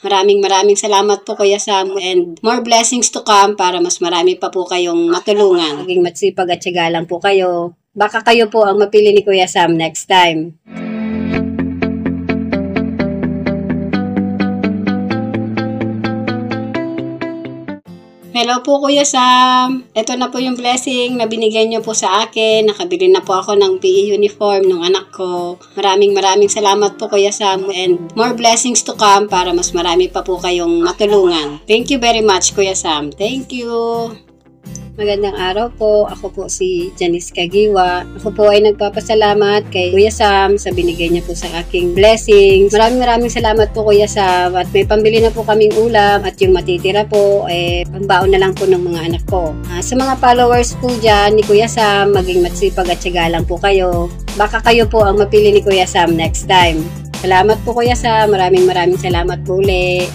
Maraming salamat po Kuya Sam, and more blessings to come para mas marami pa po kayong matulungan. Maging matsipag at tiyaga lang po kayo. Baka kayo po ang mapili ni Kuya Sam next time. Hello po Kuya Sam. Ito na po yung blessing na binigyan niyo po sa akin. Nakabili na po ako ng PE uniform ng anak ko. Maraming salamat po Kuya Sam, and more blessings to come para mas marami pa po kayong matulungan. Thank you very much Kuya Sam. Thank you. Magandang araw po. Ako po si Janice Kagiwa. Ako po ay nagpapasalamat kay Kuya Sam sa binigay niya po sa aking blessings. Maraming salamat po Kuya Sam, at may pambili na po kaming ulam, at yung matitira po pambaon na lang po ng mga anak ko. Sa mga followers po dyan ni Kuya Sam, maging matsipag at tiyaga lang po kayo. Baka kayo po ang mapili ni Kuya Sam next time. Salamat po Kuya Sam. Maraming salamat po ulit.